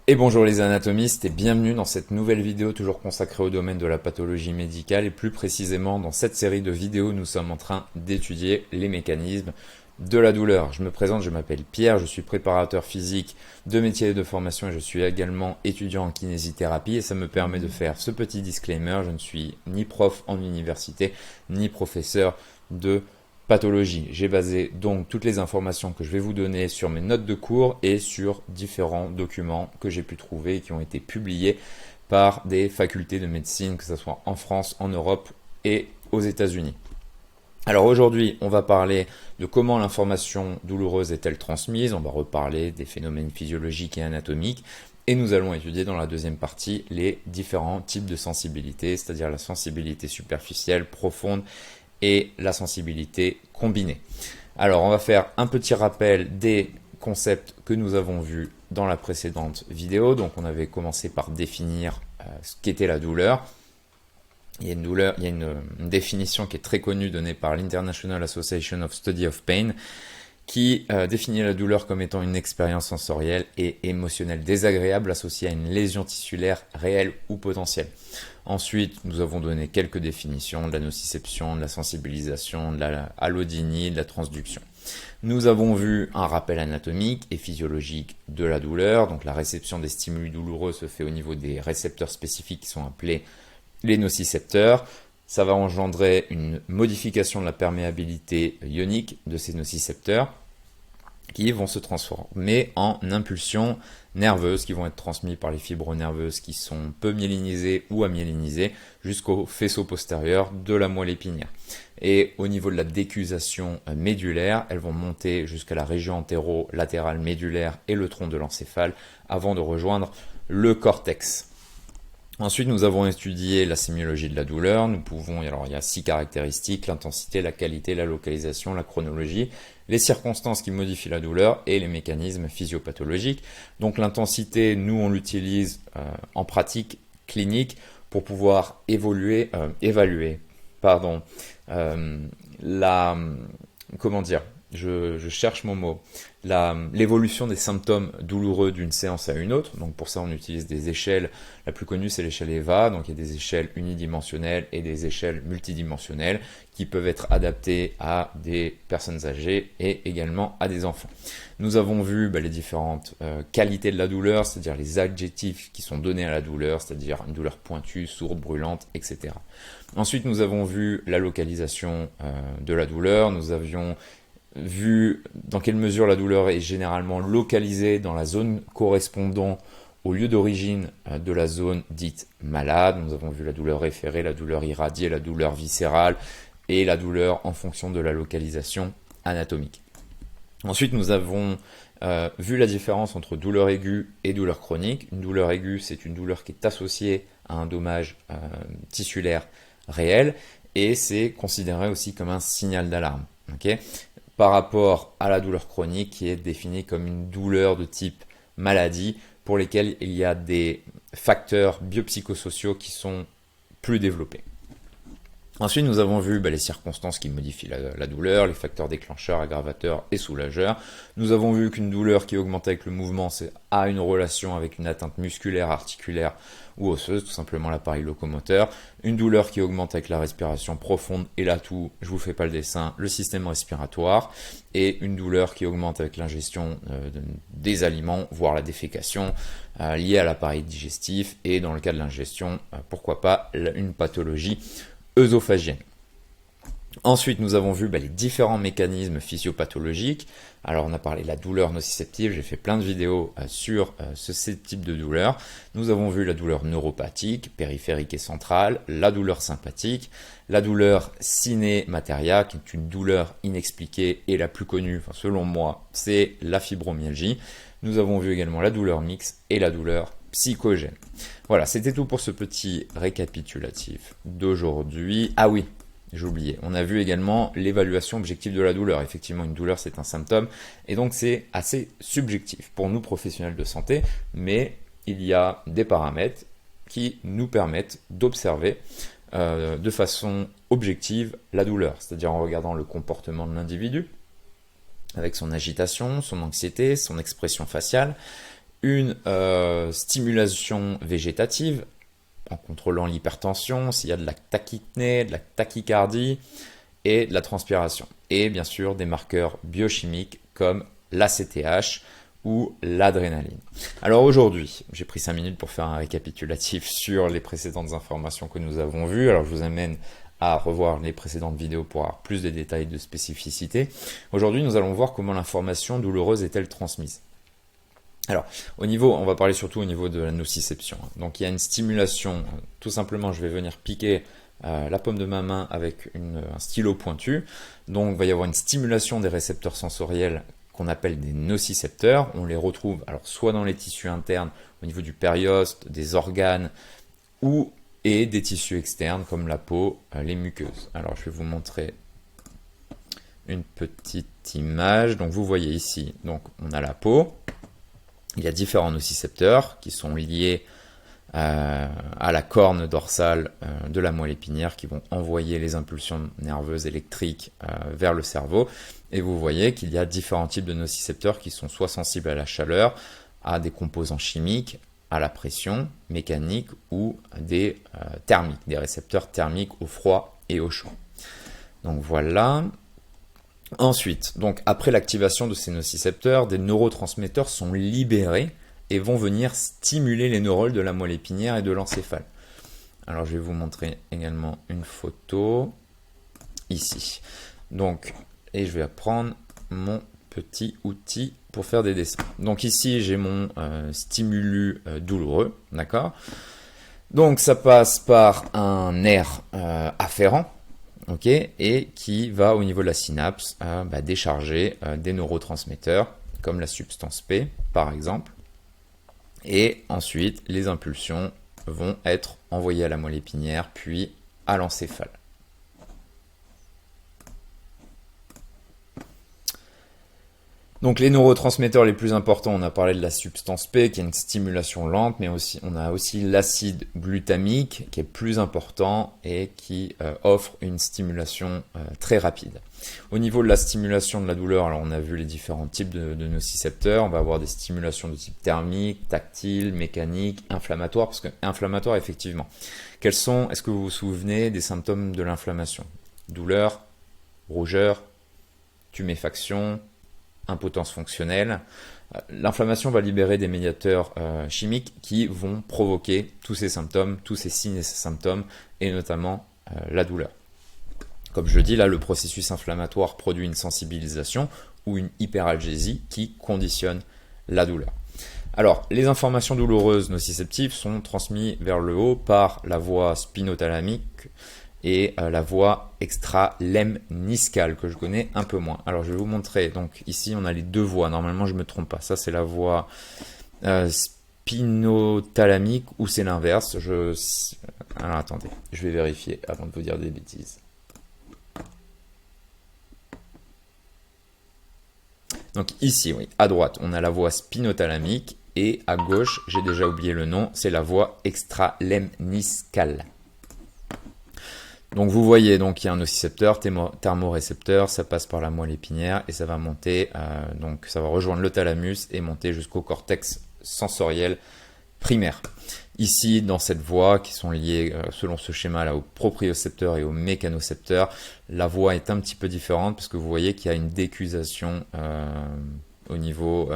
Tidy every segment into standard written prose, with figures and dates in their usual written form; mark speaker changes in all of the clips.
Speaker 1: Et bonjour les anatomistes et bienvenue dans cette nouvelle vidéo toujours consacrée au domaine de la pathologie médicale et plus précisément dans cette série de vidéos nous sommes en train d'étudier les mécanismes de la douleur. Je me présente, je m'appelle Pierre, je suis préparateur physique de métier et de formation et je suis également étudiant en kinésithérapie et ça me permet de faire ce petit disclaimer, je ne suis ni prof en université ni professeur de pathologie. J'ai basé donc toutes les informations que je vais vous donner sur mes notes de cours et sur différents documents que j'ai pu trouver et qui ont été publiés par des facultés de médecine, que ce soit en France, en Europe et aux États-Unis. Alors aujourd'hui, on va parler de comment l'information douloureuse est-elle transmise, on va reparler des phénomènes physiologiques et anatomiques, et nous allons étudier dans la deuxième partie les différents types de sensibilité, c'est-à-dire la sensibilité superficielle, profonde et la sensibilité combinée. Alors on va faire un petit rappel des concepts que nous avons vus dans la précédente vidéo. Donc on avait commencé par définir ce qu'était la douleur. Il y a une définition qui est très connue donnée par l'International Association of Study of Pain qui définit la douleur comme étant une expérience sensorielle et émotionnelle désagréable associée à une lésion tissulaire réelle ou potentielle. Ensuite, nous avons donné quelques définitions de la nociception, de la sensibilisation, de la allodynie, de la transduction. Nous avons vu un rappel anatomique et physiologique de la douleur. Donc la réception des stimuli douloureux se fait au niveau des récepteurs spécifiques qui sont appelés les nocicepteurs. Ça va engendrer une modification de la perméabilité ionique de ces nocicepteurs qui vont se transformer en impulsions nerveuses qui vont être transmises par les fibres nerveuses qui sont peu myélinisées ou amyélinisées jusqu'au faisceau postérieur de la moelle épinière. Et au niveau de la décussation médulaire, elles vont monter jusqu'à la région antéro-latérale médulaire et le tronc de l'encéphale avant de rejoindre le cortex. Ensuite, nous avons étudié la sémiologie de la douleur. Alors il y a 6 caractéristiques: l'intensité, la qualité, la localisation, la chronologie, les circonstances qui modifient la douleur et les mécanismes physiopathologiques. Donc l'intensité, nous on l'utilise en pratique clinique pour pouvoir évaluer je cherche mon mot, l'évolution des symptômes douloureux d'une séance à une autre. Donc pour ça on utilise des échelles. La plus connue c'est l'échelle EVA, donc il y a des échelles unidimensionnelles et des échelles multidimensionnelles qui peuvent être adaptées à des personnes âgées et également à des enfants. Nous avons vu les différentes qualités de la douleur, c'est-à-dire les adjectifs qui sont donnés à la douleur, c'est-à-dire une douleur pointue, sourde, brûlante, etc. Ensuite nous avons vu la localisation de la douleur. Nous avions vu dans quelle mesure la douleur est généralement localisée dans la zone correspondant au lieu d'origine de la zone dite malade. Nous avons vu la douleur référée, la douleur irradiée, la douleur viscérale et la douleur en fonction de la localisation anatomique. Ensuite, nous avons vu la différence entre douleur aiguë et douleur chronique. Une douleur aiguë, c'est une douleur qui est associée à un dommage tissulaire réel et c'est considéré aussi comme un signal d'alarme. Okay, par rapport à la douleur chronique qui est définie comme une douleur de type maladie pour lesquelles il y a des facteurs biopsychosociaux qui sont plus développés. Ensuite, nous avons vu les circonstances qui modifient la douleur, les facteurs déclencheurs, aggravateurs et soulageurs. Nous avons vu qu'une douleur qui augmente avec le mouvement a une relation avec une atteinte musculaire, articulaire ou osseuse, tout simplement l'appareil locomoteur. Une douleur qui augmente avec la respiration profonde et là tout, je vous fais pas le dessin, le système respiratoire. Et une douleur qui augmente avec l'ingestion des aliments, voire la défécation, liée à l'appareil digestif. Et dans le cas de l'ingestion, pourquoi pas une pathologie œsophagienne. Ensuite, nous avons vu les différents mécanismes physiopathologiques. Alors, on a parlé de la douleur nociceptive, j'ai fait plein de vidéos sur ce type de douleur. Nous avons vu la douleur neuropathique, périphérique et centrale, la douleur sympathique, la douleur cinémateria, qui est une douleur inexpliquée et la plus connue, selon moi, c'est la fibromyalgie. Nous avons vu également la douleur mixte et la douleur psychogène. Voilà, c'était tout pour ce petit récapitulatif d'aujourd'hui. Ah oui, j'ai oublié, on a vu également l'évaluation objective de la douleur. Effectivement, une douleur, c'est un symptôme, et donc c'est assez subjectif pour nous professionnels de santé, mais il y a des paramètres qui nous permettent d'observer de façon objective la douleur, c'est-à-dire en regardant le comportement de l'individu, avec son agitation, son anxiété, son expression faciale, une stimulation végétative en contrôlant l'hypertension, s'il y a de la tachypnée, de la tachycardie et de la transpiration. Et bien sûr des marqueurs biochimiques comme l'ACTH ou l'adrénaline. Alors aujourd'hui, j'ai pris 5 minutes pour faire un récapitulatif sur les précédentes informations que nous avons vues. Alors je vous amène à revoir les précédentes vidéos pour avoir plus de détails de spécificité. Aujourd'hui, nous allons voir comment l'information douloureuse est-elle transmise. Alors, on va parler surtout au niveau de la nociception. Donc il y a une stimulation, tout simplement je vais venir piquer la paume de ma main avec un stylo pointu. Donc il va y avoir une stimulation des récepteurs sensoriels qu'on appelle des nocicepteurs. On les retrouve alors soit dans les tissus internes au niveau du périoste, des organes et des tissus externes comme la peau, les muqueuses. Alors je vais vous montrer une petite image. Donc vous voyez ici, donc on a la peau. Il y a différents nocicepteurs qui sont liés à la corne dorsale de la moelle épinière qui vont envoyer les impulsions nerveuses électriques vers le cerveau. Et vous voyez qu'il y a différents types de nocicepteurs qui sont soit sensibles à la chaleur, à des composants chimiques, à la pression mécanique ou des thermiques, des récepteurs thermiques au froid et au chaud. Donc voilà. Ensuite, donc après l'activation de ces nocicepteurs, des neurotransmetteurs sont libérés et vont venir stimuler les neurones de la moelle épinière et de l'encéphale. Alors je vais vous montrer également une photo ici. Donc, et je vais prendre mon petit outil pour faire des dessins. Donc ici j'ai mon stimulus douloureux, d'accord. Donc ça passe par un nerf afférent. Ok, et qui va au niveau de la synapse décharger des neurotransmetteurs comme la substance P par exemple. Et ensuite, les impulsions vont être envoyées à la moelle épinière puis à l'encéphale. Donc les neurotransmetteurs les plus importants, on a parlé de la substance P qui est une stimulation lente, mais on a aussi l'acide glutamique qui est plus important et qui offre une stimulation très rapide. Au niveau de la stimulation de la douleur, alors on a vu les différents types de nocicepteurs. On va avoir des stimulations de type thermique, tactile, mécanique, inflammatoire, parce que inflammatoire effectivement. Est-ce que vous vous souvenez des symptômes de l'inflammation? Douleur, rougeur, tuméfaction, impotence fonctionnelle. L'inflammation va libérer des médiateurs chimiques qui vont provoquer tous ces symptômes, tous ces signes et ces symptômes, et notamment la douleur. Comme je dis, là, le processus inflammatoire produit une sensibilisation ou une hyperalgésie qui conditionne la douleur. Alors, les informations douloureuses nociceptives sont transmises vers le haut par la voie spinothalamique et la voie extralemniscale que je connais un peu moins. Alors je vais vous montrer, donc ici on a les deux voies, normalement je ne me trompe pas, ça c'est la voie spinothalamique ou c'est l'inverse. Alors attendez, je vais vérifier avant de vous dire des bêtises. Donc ici, oui, à droite on a la voie spinothalamique et à gauche, j'ai déjà oublié le nom, c'est la voie extralemniscale. Donc vous voyez, donc il y a un nocicepteur, thermorécepteur, ça passe par la moelle épinière et ça va monter, donc ça va rejoindre le thalamus et monter jusqu'au cortex sensoriel primaire. Ici, dans cette voie, qui sont liées selon ce schéma-là au propriocepteur et au mécanocepteur, la voie est un petit peu différente parce que vous voyez qu'il y a une décusation au niveau,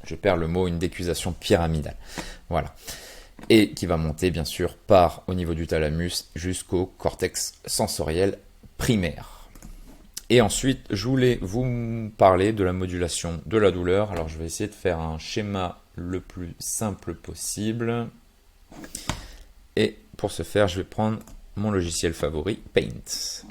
Speaker 1: je perds le mot, une décusation pyramidale. Voilà. Et qui va monter bien sûr au niveau du thalamus jusqu'au cortex sensoriel primaire. Et ensuite, je voulais vous parler de la modulation de la douleur. Alors je vais essayer de faire un schéma le plus simple possible. Et pour ce faire, je vais prendre mon logiciel favori, Paint.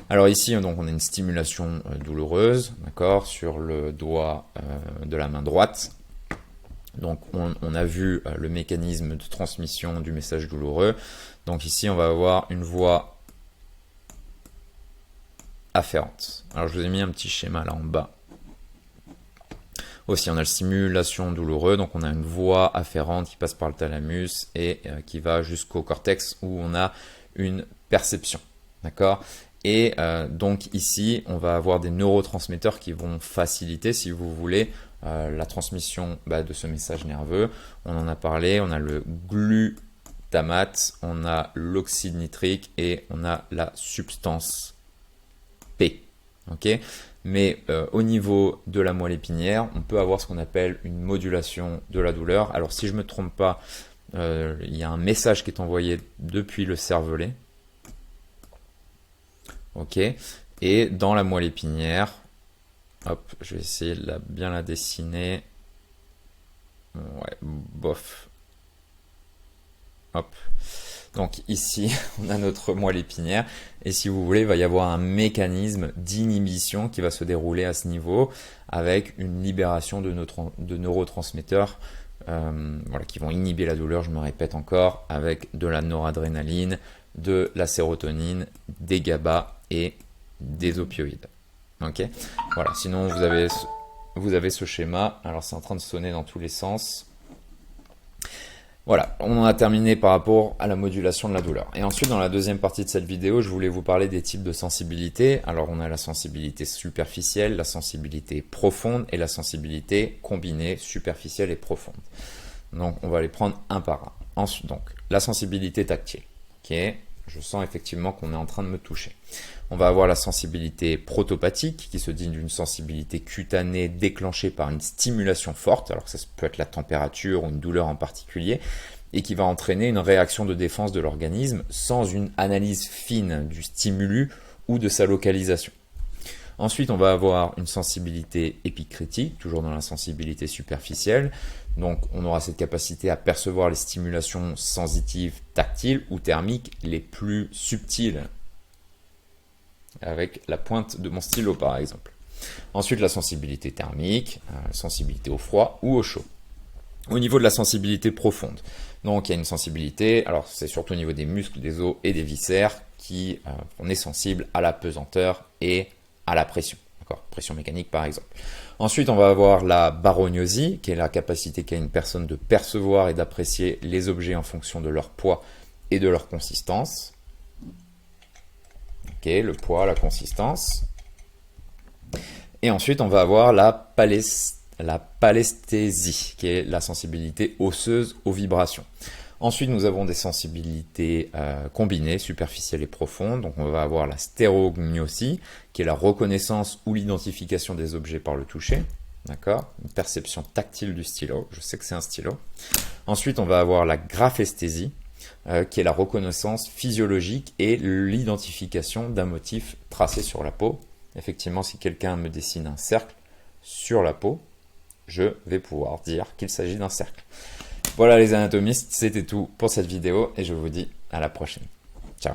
Speaker 1: Alors ici, donc, on a une stimulation douloureuse, d'accord, sur le doigt de la main droite. Donc on a vu le mécanisme de transmission du message douloureux. Donc ici on va avoir une voie afférente. Alors je vous ai mis un petit schéma là en bas. Aussi on a la stimulation douloureuse, donc on a une voie afférente qui passe par le thalamus et qui va jusqu'au cortex où on a une perception. D'accord ? Et donc ici, on va avoir des neurotransmetteurs qui vont faciliter, si vous voulez, la transmission de ce message nerveux. On en a parlé, on a le glutamate, on a l'oxyde nitrique et on a la substance P. Okay, mais au niveau de la moelle épinière, on peut avoir ce qu'on appelle une modulation de la douleur. Alors si je ne me trompe pas, il y a un message qui est envoyé depuis le cervelet. Ok, et dans la moelle épinière, hop, je vais essayer de bien la dessiner. Ouais, bof. Hop. Donc ici, on a notre moelle épinière et si vous voulez, il va y avoir un mécanisme d'inhibition qui va se dérouler à ce niveau avec une libération de neurotransmetteurs qui vont inhiber la douleur, je me répète encore, avec de la noradrénaline, de la sérotonine, des GABA et des opioïdes. Ok, voilà, sinon vous avez ce schéma, alors c'est en train de sonner dans tous les sens. Voilà, on en a terminé par rapport à la modulation de la douleur. Et ensuite, dans la deuxième partie de cette vidéo, je voulais vous parler des types de sensibilité. Alors, on a la sensibilité superficielle, la sensibilité profonde et la sensibilité combinée superficielle et profonde. Donc, on va les prendre un par un. Ensuite, donc, la sensibilité tactile. Ok, je sens effectivement qu'on est en train de me toucher. On va avoir la sensibilité protopathique qui se dit d'une sensibilité cutanée déclenchée par une stimulation forte, alors ça peut être la température ou une douleur en particulier, et qui va entraîner une réaction de défense de l'organisme sans une analyse fine du stimulus ou de sa localisation. Ensuite, on va avoir une sensibilité épicritique, toujours dans la sensibilité superficielle. Donc, on aura cette capacité à percevoir les stimulations sensitives, tactiles ou thermiques les plus subtiles, avec la pointe de mon stylo par exemple. Ensuite, la sensibilité thermique, sensibilité au froid ou au chaud. Au niveau de la sensibilité profonde, donc il y a une sensibilité, alors c'est surtout au niveau des muscles, des os et des viscères qui on est sensible à la pesanteur et à la pression, d'accord, pression mécanique par exemple. Ensuite, on va avoir la barognosie, qui est la capacité qu'a une personne de percevoir et d'apprécier les objets en fonction de leur poids et de leur consistance. Ok, le poids, la consistance. Et ensuite, on va avoir la palesthésie, qui est la sensibilité osseuse aux vibrations. Ensuite, nous avons des sensibilités combinées, superficielles et profondes. Donc, on va avoir la stérognosie, qui est la reconnaissance ou l'identification des objets par le toucher. D'accord, une perception tactile du stylo. Je sais que c'est un stylo. Ensuite, on va avoir la graphesthésie, qui est la reconnaissance physiologique et l'identification d'un motif tracé sur la peau. Effectivement, si quelqu'un me dessine un cercle sur la peau, je vais pouvoir dire qu'il s'agit d'un cercle. Voilà les anatomistes, c'était tout pour cette vidéo et je vous dis à la prochaine. Ciao.